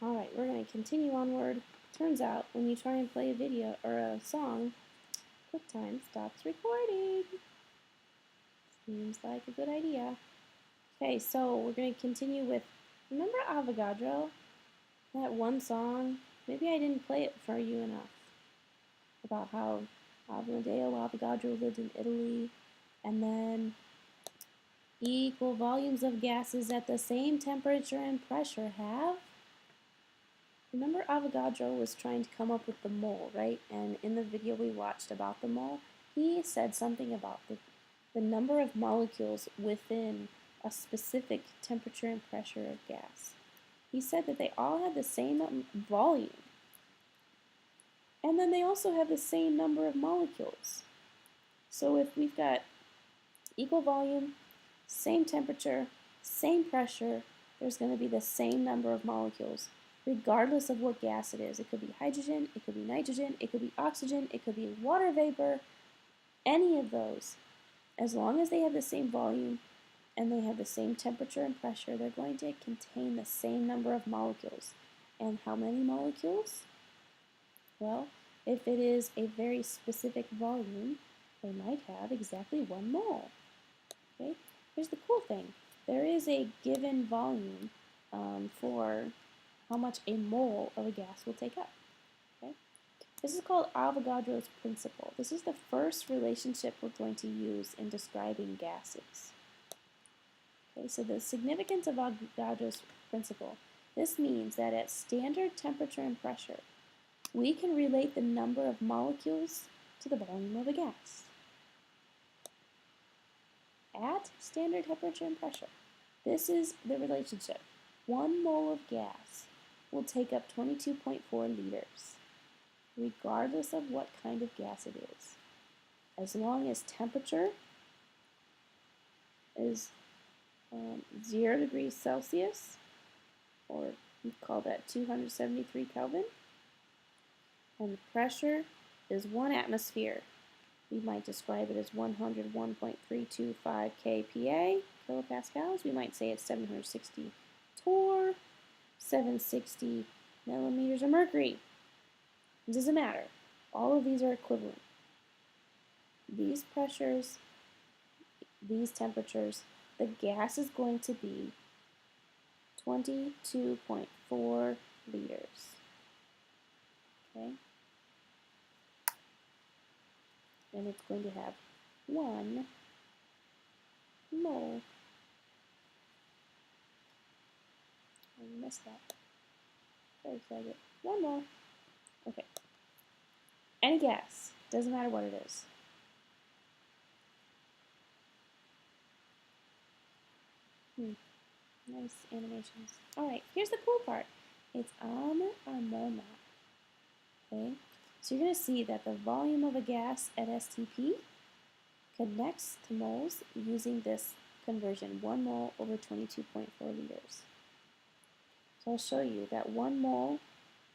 Alright, we're going to continue onward. Turns out, when you try and play a video or a song, QuickTime stops recording. Seems like a good idea. Okay, so we're going to continue with, remember Avogadro? That one song? Maybe I didn't play it for you enough. About how Amadeo Avogadro lived in Italy, and then equal volumes of gases at the same temperature and pressure have. Remember Avogadro was trying to come up with the mole, right? And in the video we watched about the mole, he said something about the number of molecules within a specific temperature and pressure of gas. He said that they all had the same volume. And then they also have the same number of molecules. So if we've got equal volume, same temperature, same pressure, there's going to be the same number of molecules, regardless of what gas it is. It could be hydrogen, it could be nitrogen, it could be oxygen, it could be water vapor, any of those. As long as they have the same volume and they have the same temperature and pressure, they're going to contain the same number of molecules. And how many molecules? Well, if it is a very specific volume, they might have exactly 1 mole. Okay? Here's the cool thing. There is a given volume for how much a mole of a gas will take up. Okay? This is called Avogadro's principle. This is the first relationship we're going to use in describing gases. Okay, so the significance of Avogadro's principle. This means that at standard temperature and pressure, we can relate the number of molecules to the volume of a gas. At standard temperature and pressure, this is the relationship. 1 mole of gas will take up 22.4 liters, regardless of what kind of gas it is. As long as temperature is 0 degrees Celsius, or we call that 273 Kelvin, and the pressure is 1 atmosphere. We might describe it as 101.325 kPa, kilopascals. We might say it's 760 torr, 760 millimeters of mercury. It doesn't matter. All of these are equivalent. These pressures, these temperatures, the gas is going to be 22.4 liters. Okay? And it's going to have 1 mole. I missed that. Very excited. 1 mole. Okay. Any gas. Doesn't matter what it is. Nice animations. Alright, here's the cool part. It's on our mole map. Okay? So you're going to see that the volume of a gas at STP connects to moles using this conversion, 1 mole over 22.4 liters. So I'll show you that 1 mole,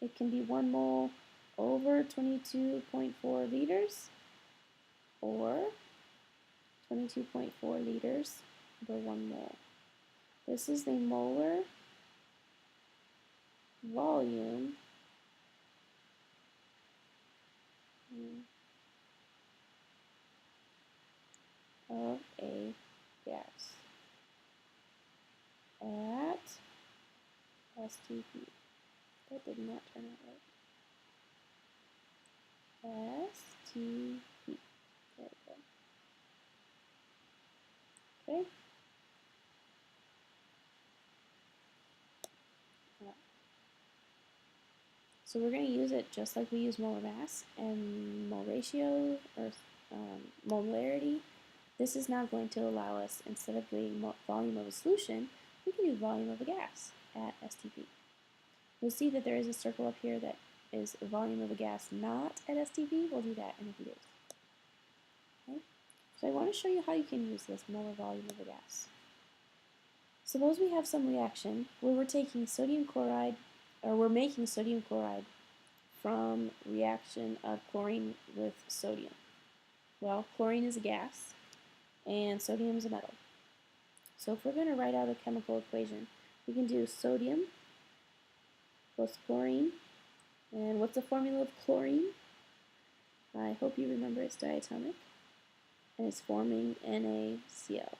it can be 1 mole over 22.4 liters, or 22.4 liters over 1 mole. This is the molar volume of a gas at STP. That did not turn out right. STP. There we go. Okay. So we're going to use it just like we use molar mass and mole ratio or molarity. This is now going to allow us, instead of doing volume of a solution, we can do volume of a gas at STP. You'll see that there is a circle up here that is the volume of a gas not at STP. We'll do that in a few days. Okay? So I want to show you how you can use this molar volume of a gas. Suppose we have some reaction where we're taking sodium chloride, or we're making sodium chloride from reaction of chlorine with sodium. Well, chlorine is a gas, and sodium is a metal. So if we're going to write out a chemical equation, we can do sodium plus chlorine. And what's the formula of chlorine? I hope you remember it's diatomic. And it's forming NaCl.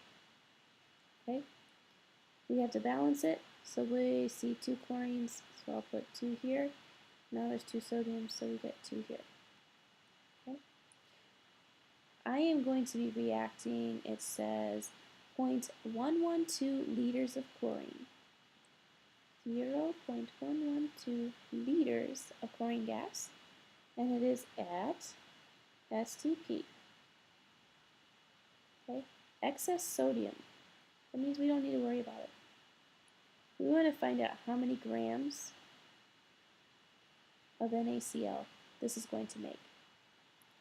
Okay? We have to balance it, so we see 2 chlorines, so I'll put 2 here. Now there's 2 sodiums, so we get 2 here. Okay? I am going to be reacting, it says 0.112 liters of chlorine. 0.112 liters of chlorine gas, and it is at STP. Okay? Excess sodium. That means we don't need to worry about it. We want to find out how many grams of NaCl this is going to make.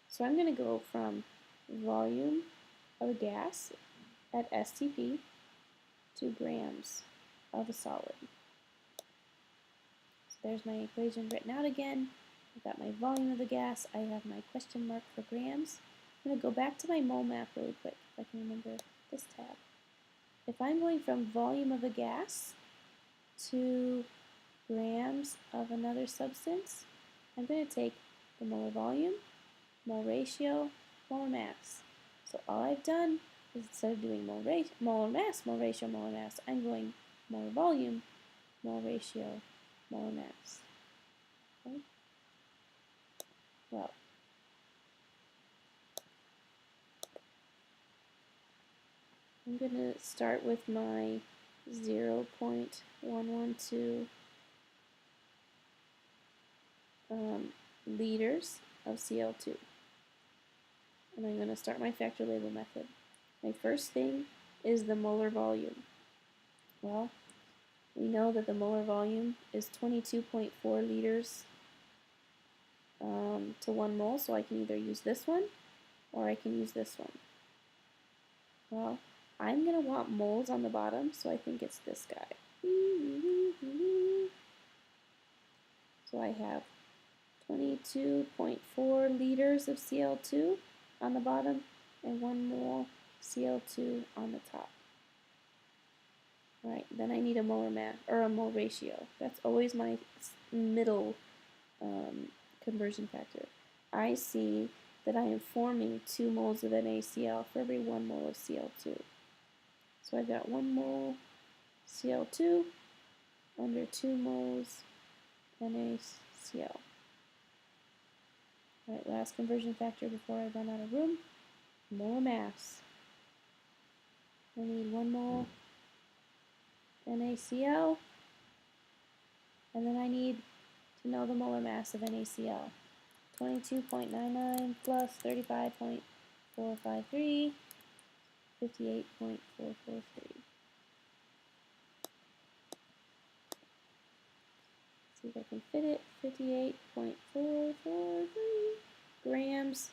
So I'm going to go from volume of a gas at STP to grams of a solid. So there's my equation written out again. I've got my volume of the gas. I have my question mark for grams. I'm going to go back to my mole map really quick if I can remember this tab. If I'm going from volume of a gas to grams of another substance, I'm going to take the molar volume, mole ratio, molar mass. So all I've done is instead of doing molar mass, mole ratio, molar mass, I'm going molar volume, mole ratio, molar mass. Okay? Well, I'm going to start with my 0.112 liters of Cl2. And I'm going to start my factor label method. My first thing is the molar volume. Well, we know that the molar volume is 22.4 liters to 1 mole, so I can either use this one or I can use this one. Well, I'm going to want moles on the bottom, so I think it's this guy. So I have 22.4 liters of Cl2 on the bottom and 1 mole Cl2 on the top. Alright, then I need a molar mass or a mole ratio. That's always my middle conversion factor. I see that I am forming 2 moles of NaCl for every 1 mole of Cl2. So I've got 1 mole Cl2 under 2 moles NaCl. Alright, last conversion factor before I run out of room. Molar mass. I need 1 mole NaCl, and then I need to know the molar mass of NaCl. 22.99 plus 35.453, 58.443. See if I can fit it. 58.443 grams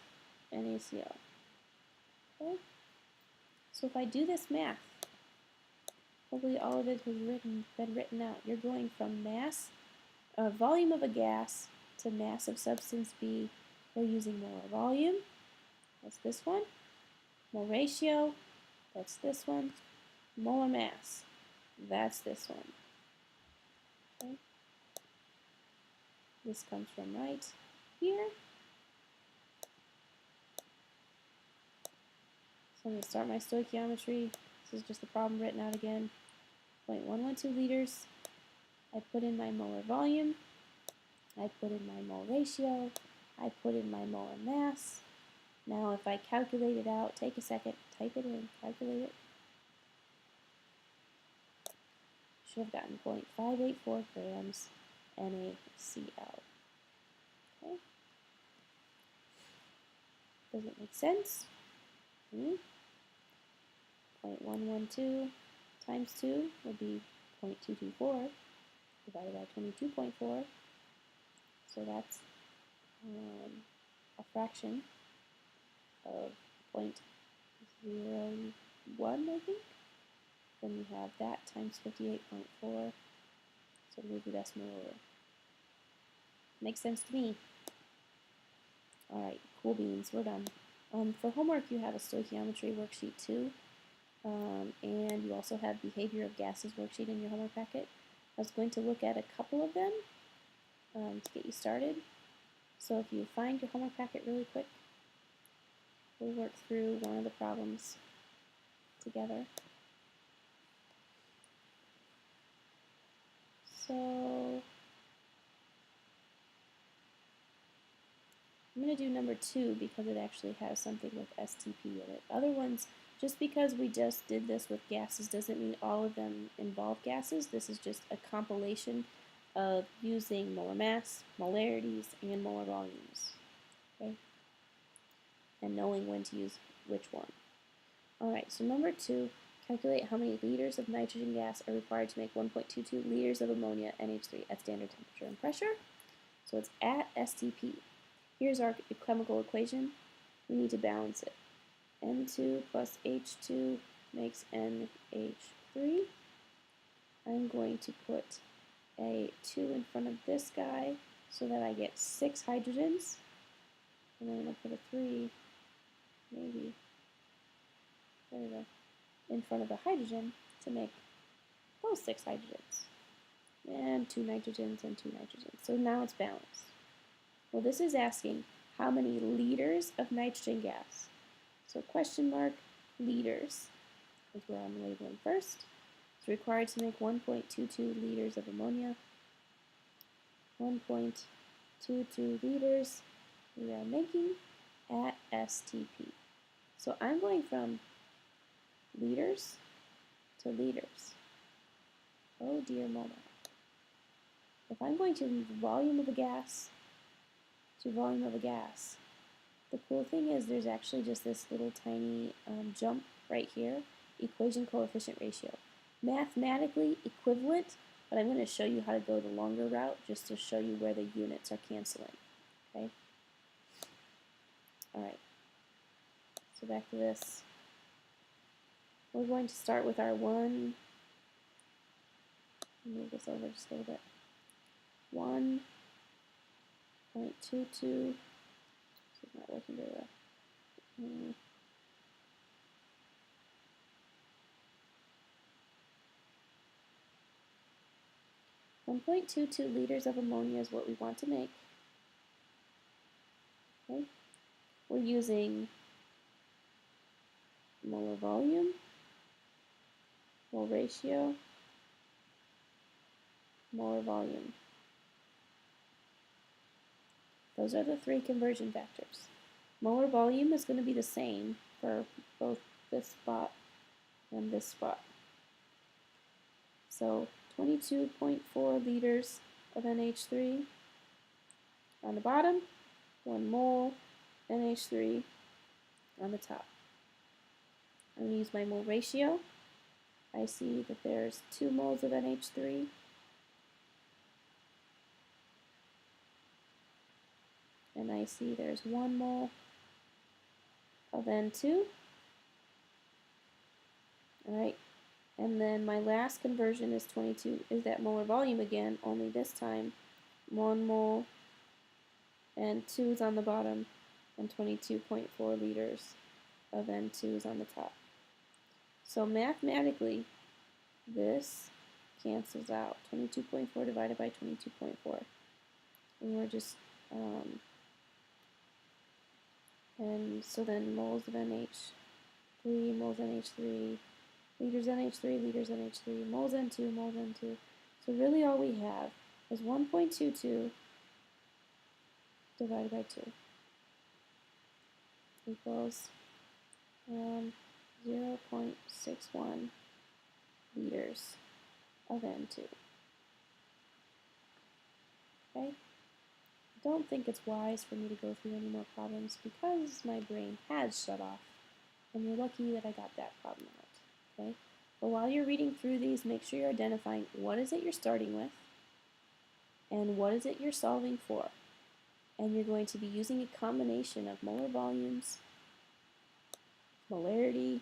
NaCl. Okay. So if I do this math, hopefully all of it has been written out. You're going from mass, volume of a gas to mass of substance B. We're using molar volume. That's this one. Mole ratio. That's this one. Molar mass. That's this one. Okay. This comes from right here. So I'm going to start my stoichiometry. This is just the problem written out again. 0.112 liters. I put in my molar volume. I put in my mole ratio. I put in my molar mass. Now if I calculate it out, take a second, type it in, calculate it. Should have gotten 0.584 grams NaCl. Okay. Does it make sense? 0.112 times 2 would be 0.224 divided by 22.4. So that's a fraction of 0.01, I think. Then you have that times 58.4. So move the decimal over. Makes sense to me. Alright, cool beans, we're done. For homework, you have a stoichiometry worksheet too. And you also have behavior of gases worksheet in your homework packet. I was going to look at a couple of them. to get you started. So if you find your homework packet really quick, we'll work through one of the problems together. So I'm going to do number 2 because it actually has something with STP in it. Other ones, just because we just did this with gases doesn't mean all of them involve gases. This is just a compilation of using molar mass, molarities, and molar volumes. Okay? And knowing when to use which one. Alright, so number 2, calculate how many liters of nitrogen gas are required to make 1.22 liters of ammonia NH3 at standard temperature and pressure. So it's at STP. Here's our chemical equation. We need to balance it. N2 plus H2 makes NH3. I'm going to put a 2 in front of this guy so that I get 6 hydrogens. And then I'm going to put a 3, maybe, there we go, in front of the hydrogen to make those 6 hydrogens. And 2 nitrogens and 2 nitrogens. So now it's balanced. Well, this is asking how many liters of nitrogen gas. So question mark liters is where I'm labeling first. It's required to make 1.22 liters of ammonia. 1.22 liters we are making at STP. So I'm going from liters to liters. Oh dear mama. If I'm going to volume of a gas to volume of a gas, the cool thing is there's actually just this little tiny jump right here, equation coefficient ratio. Mathematically equivalent, but I'm going to show you how to go the longer route just to show you where the units are canceling. Okay? Alright, so back to this. We're going to start with our move this over just a little bit. 1.22, this is not working very well. 1.22 liters of ammonia is what we want to make. Okay. We're using molar volume, mole ratio, molar volume. Those are the 3 conversion factors. Molar volume is going to be the same for both this spot and this spot. So 22.4 liters of NH3 on the bottom, 1 mole NH3 on the top. I'm going to use my mole ratio. I see that there's 2 moles of NH3. And I see there's 1 mole of N2. Alright, and then my last conversion is 22, is that molar volume again, only this time 1 mole and 2 is on the bottom, and 22.4 liters of N2 is on the top. So mathematically, this cancels out. 22.4 divided by 22.4. And we're just, and so then moles of NH3, moles NH3, liters NH3, liters NH3, moles N2, moles N2. So really all we have is 1.22 divided by 2 equals 0.61 liters of N2. Okay? Don't think it's wise for me to go through any more problems because my brain has shut off, and you're lucky that I got that problem out. Okay? But while you're reading through these, make sure you're identifying what is it you're starting with and what is it you're solving for. And you're going to be using a combination of molar volumes, molarity.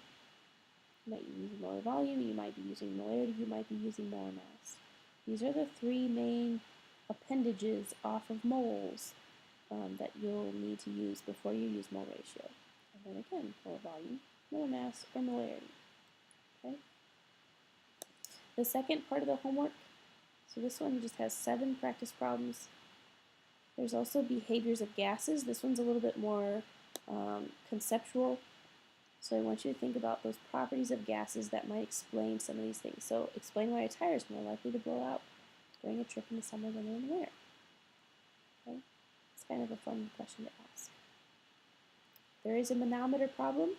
You might be using molar volume, you might be using molarity, you might be using molar mass. These are the 3 main appendages off of moles that you'll need to use before you use mole ratio. And then again, molar volume, molar mass, or molarity. Okay? The second part of the homework, so this one just has 7 practice problems. There's also behaviors of gases. This one's a little bit more conceptual. So I want you to think about those properties of gases that might explain some of these things. So explain why a tire is more likely to blow out during a trip in the summer than in the winter. Okay? It's kind of a fun question to ask. There is a manometer problem.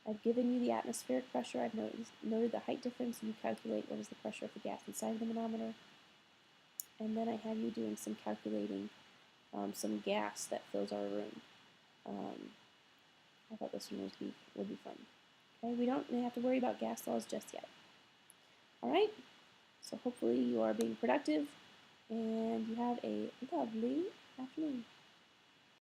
I've given you the atmospheric pressure. I've noted the height difference. You calculate what is the pressure of the gas inside the manometer. And then I have you doing some calculating some gas that fills our room. I thought this one would be fun. Okay, we don't have to worry about gas laws just yet. All right, so hopefully you are being productive and you have a lovely afternoon.